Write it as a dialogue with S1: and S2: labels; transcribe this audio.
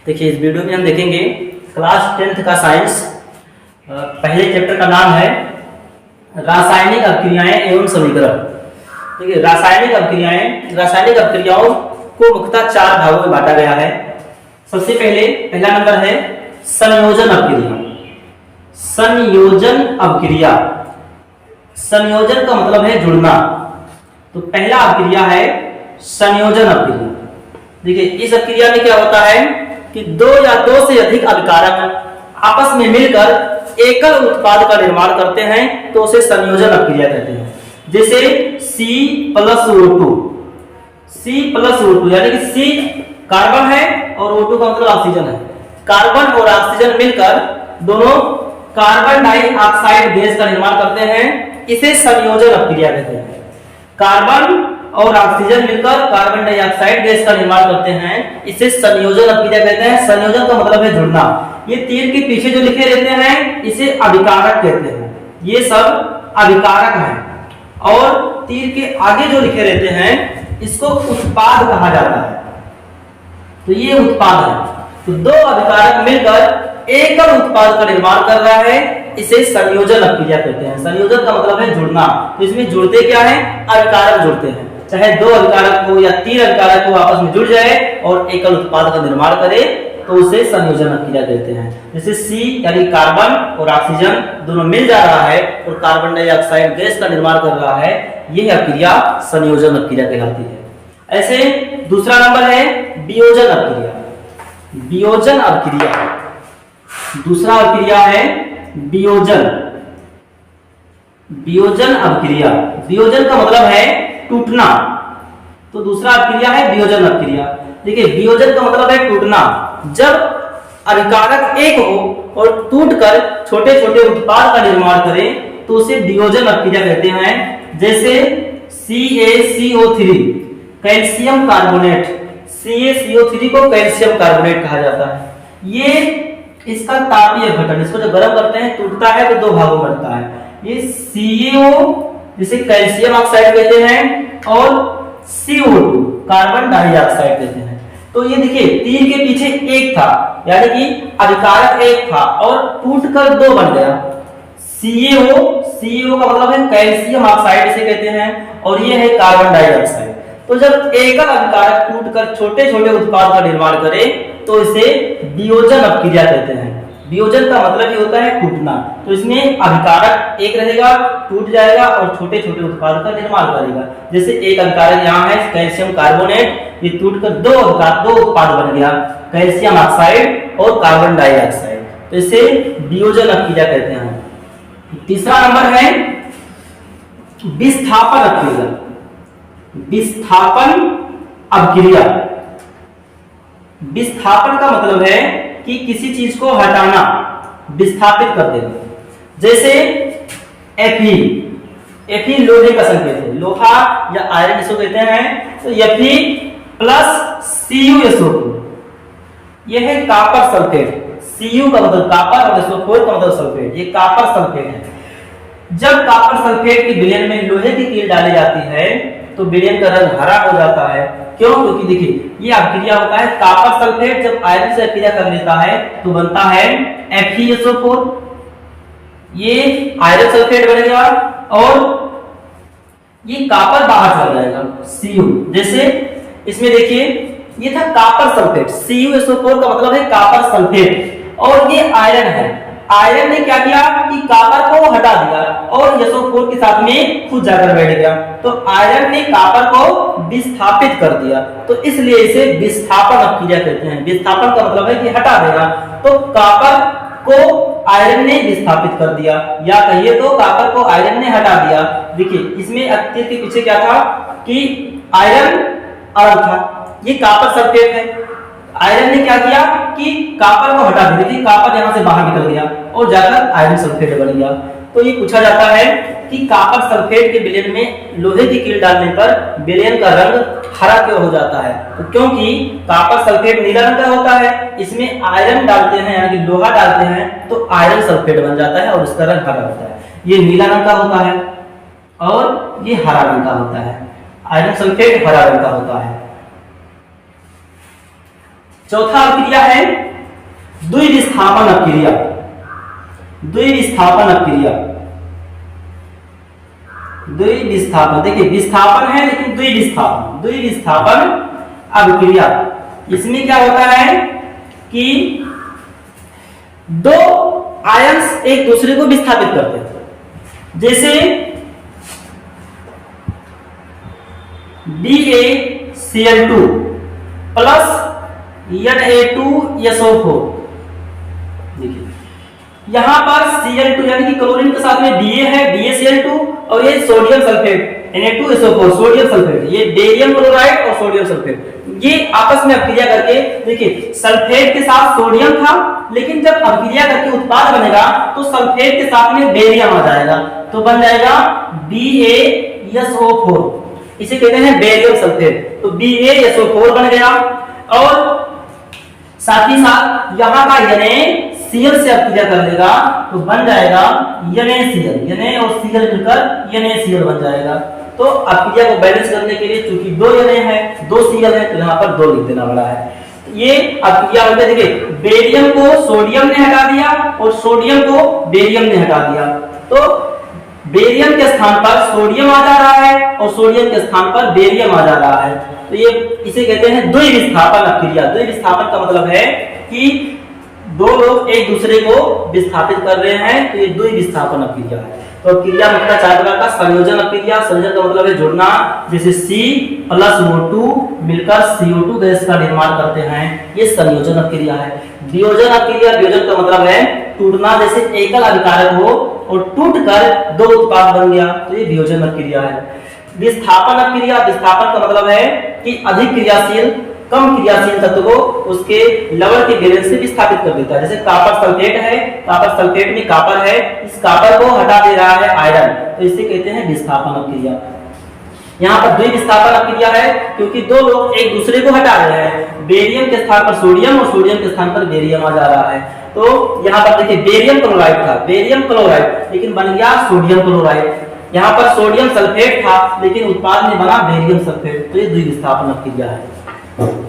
S1: देखिए, इस वीडियो में हम देखेंगे क्लास 10th का साइंस। पहले चैप्टर का नाम है रासायनिक अभिक्रियाएं एवं समीकरण। देखिए, रासायनिक अभिक्रियाओं को मुख्यतः 4 भागों में बांटा गया है। सबसे पहला नंबर है संयोजन अभिक्रिया। संयोजन अभिक्रिया, संयोजन का मतलब है जुड़ना। तो पहला अभिक्रिया है संयोजन अभिक्रिया। देखिए, इस अभिक्रिया में क्या होता है कि दो या दो से अधिक अभिकारक आपस में मिलकर एकल उत्पाद का निर्माण करते हैं, तो उसे संयोजन अभिक्रिया कहते हैं। जैसे C+O2, C+O2 यानी कि C कार्बन है और O2 का मतलब ऑक्सीजन है। कार्बन और ऑक्सीजन मिलकर दोनों कार्बन डाइऑक्साइड गैस का निर्माण करते हैं, इसे संयोजन अभिक्रिया कहते हैं। कार्बन और ऑक्सीजन मिलकर कार्बन डाइऑक्साइड गैस का निर्माण करते हैं, इसे संयोजन अभिक्रिया कहते हैं। संयोजन का मतलब है जुड़ना। ये तीर के पीछे जो लिखे रहते हैं इसे अभिकारक कहते हैं। ये सब अभिकारक हैं। और तीर के आगे जो लिखे रहते हैं इसको उत्पाद कहा जाता है। तो ये उत्पाद है। तो दो अभिकारक मिलकर एकल उत्पाद का निर्माण कर रहा है, इसे संयोजन अभिक्रिया कहते हैं। संयोजन का मतलब है जुड़ना। तो इसमें जुड़ते क्या है? अभिकारक जुड़ते हैं। चाहे दो अभिकारक हो या तीन अभिकारक हो आपस में जुड़ जाए और एकल उत्पाद का निर्माण करे, तो उसे संयोजन अभिक्रिया कहते हैं। जैसे C यानी कार्बन और ऑक्सीजन दोनों मिल जा रहा है और कार्बन डाइऑक्साइड गैस का निर्माण कर रहा है, यह अभिक्रिया संयोजन अभिक्रिया कहलाती है। ऐसे दूसरा नंबर है वियोजन अभिक्रिया। वियोजन अभिक्रिया, दूसरा अभिक्रिया है वियोजन। वियोजन अभिक्रिया, वियोजन का मतलब है टूटना। तो दूसरा अभिक्रिया है वियोजन अभिक्रिया। देखिए, वियोजन का मतलब है टूटना। जब अभिकारक एक हो और टूटकर छोटे छोटे उत्पाद का निर्माण करे, तो उसे वियोजन अभिक्रिया कहते हैं। जैसे CaCO3 कैल्शियम कार्बोनेट, CaCO3 को कैल्शियम कार्बोनेट कहा जाता है। ये इसका तापीय घटन, इसको जब गर्म करते हैं टूटता है तो दो भागों में बनता है। ये CaO जिसे कैल्शियम ऑक्साइड कहते हैं और CO2 कार्बन डाइऑक्साइड कहते हैं। तो ये देखिए, तीर के पीछे एक था यानी कि अभिकारक एक था और टूटकर दो बन गया। CO का मतलब है कैल्शियम ऑक्साइड इसे कहते हैं और ये है कार्बन डाइऑक्साइड। तो जब एकल अभिकारक टूटकर छोटे छोटे उत्पाद का निर्माण करे, तो इसे वियोजन अभिक्रिया कहते हैं। वियोजन का मतलब ये होता है टूटना। तो इसमें अभिकारक एक रहेगा, टूट जाएगा और छोटे छोटे उत्पाद का निर्माण करेगा। जैसे एक अभिकारक यहाँ है कैल्शियम कार्बोनेट, ये टूटकर दो उत्पाद बन गया, कैल्शियम ऑक्साइड और कार्बन डाइऑक्साइड। तो इसे वियोजन अभिक्रिया कहते हैं। तीसरा नंबर है विस्थापन अभिक्रिया। विस्थापन अभिक्रिया, विस्थापन का मतलब है कि किसी चीज को हटाना, विस्थापित कर देना। जैसे Fe लोहे का संकेत है, लोहा या आयरन इसको कहते हैं। तो Fe प्लस CuSO2, यह है कॉपर सल्फेट। Cu का मतलब कॉपर और SO4 का मतलब सल्फेट, ये कॉपर सल्फेट है। जब कॉपर सल्फेट की विलयन में लोहे की कील डाली जाती है तो विलयन का रंग हरा हो जाता है। क्यों? क्योंकि देखिए, ये अभिक्रिया होता है कॉपर सल्फेट जब आयरन से अभिक्रिया कर लेता है तो बनता है FeSO4, ये आयरन सल्फेट बनेगा और ये कॉपर बाहर चला जाएगा Cu। जैसे इसमें देखिए, ये था कॉपर सल्फेट, CuSO4 का मतलब है कॉपर सल्फेट और ये आयरन है। आयरन ने क्या किया कि कॉपर को हटा दिया और SO4 के साथ में खुद जाकर बैठ गया। तो आयरन ने कॉपर को विस्थापित कर दिया, तो इसलिए इसे विस्थापन अभिक्रिया कहते हैं। विस्थापन का मतलब है कि हटा देना। तो कॉपर को आयरन ने विस्थापित कर दिया, या कहिए तो कॉपर को आयरन ने हटा दिया। देखिए, इसमें तीर के पीछे क्या था कि आयरन अलग था, ये कॉपर सल्फेट है। आयरन ने क्या किया कि कॉपर को हटा दिया, कॉपर यहां से बाहर निकल गया और जाकर आयरन सल्फेट बन गया। तो ये पूछा जाता है कि कॉपर सल्फेट के विलयन में लोहे की कील डालने पर विलयन का रंग हरा क्यों हो जाता है? तो क्योंकि कॉपर सल्फेट नीला रंग का होता है, इसमें आयरन डालते हैं यानी कि लोहा डालते हैं तो आयरन सल्फेट बन जाता है और उसका रंग हरा होता है। ये नीला रंग का होता है और ये हरा रंग का होता है। आयरन सल्फेट हरा रंग का होता है। चौथा अभिक्रिया है द्विविस्थापन अभिक्रिया। द्विविस्थापन अभिक्रिया, द्विविस्थापन, देखिए विस्थापन है लेकिन द्विविस्थापन, द्विविस्थापन अभिक्रिया। इसमें क्या होता है कि दो आयंस एक दूसरे को विस्थापित करते हैं। जैसे BaCl2 प्लस Na2SO4, देखिए यहां पर Cl2 यानी कि क्लोरीन के साथ में Ba है, BaCl2, और ये sodium sulphate Na2SO4 sodium sulphate, ये बेरियम क्लोराइड और सोडियम सल्फेट, ये आपस में अभिक्रिया करके, देखिए सल्फेट के साथ सोडियम था, लेकिन जब अभिक्रिया करके उत्पाद बनेगा तो सल्फेट के साथ में बेरियम आ जाएगा, तो बन जाएगा BaSO4, इसे कहते हैं बेरियम सल्फेट। तो BaSO4 बन गया, और साथ ही साथ यहाँ का NaCl से अभिक्रिया कर लेगा तो बन जाएगा NaCl, Na और Cl मिलकर NaCl बन जाएगा। तो अभिक्रिया को बैलेंस करने के लिए चूंकि 2 Na है, 2 Cl है, तो यहाँ पर 2 लिख देना पड़ा है। ये अभिक्रिया होती है, देखिए बेरियम को सोडियम ने हटा दिया और सोडियम को बेरियम ने हटा दिया, तो बेरियम के स्थान पर सोडियम आ जा रहा है और सोडियम के स्थान पर बेरियम आ जा रहा है, तो ये इसे कहते हैं द्विविस्थापन अभिक्रिया। द्विविस्थापन का मतलब है कि दो लोग एक दूसरे को विस्थापित कर रहे हैं, तो ये द्विविस्थापन अभिक्रिया है। तो अभिक्रिया मुख्यतः 4 प्रकार का, संयोजन अभिक्रिया, संयोजन का मतलब है जुड़ना, जैसे C+O2 मिलकर CO2 गैस का निर्माण करते हैं, ये संयोजन अभिक्रिया है। वियोजन अभिक्रिया, वियोजन का मतलब है टूटना, जैसे एकल अभिकारक हो और टूटकर 2 उत्पाद बन गया, तो ये वियोजन अभिक्रिया है। विस्थापन अभिक्रिया, विस्थापन का मतलब है कि अधिक क्रियाशील कम क्रियाशील तत्व को उसके लवण के वैलेंस से विस्थापित कर देता है। जैसे कापर सल्फेट है, कापर सल्फेट में कापर है, इस कापर को हटा दे रहा है आयरन, तो इसे कहते हैं विस्थापन अभिक्रिया। यहाँ पर द्विविस्थापन अभिक्रिया है क्योंकि 2 लोग एक दूसरे को हटा रहे हैं, बेरियम के स्थान पर सोडियम और सोडियम के स्थान पर बेरियम आ जा रहा है। तो यहाँ पर देखिए बेरियम क्लोराइड था, बेरियम क्लोराइड, लेकिन बन गया सोडियम क्लोराइड। यहाँ पर सोडियम सल्फेट था लेकिन उत्पाद में बना बेरियम सल्फेट, तो ये द्विविस्थापन अभिक्रिया है।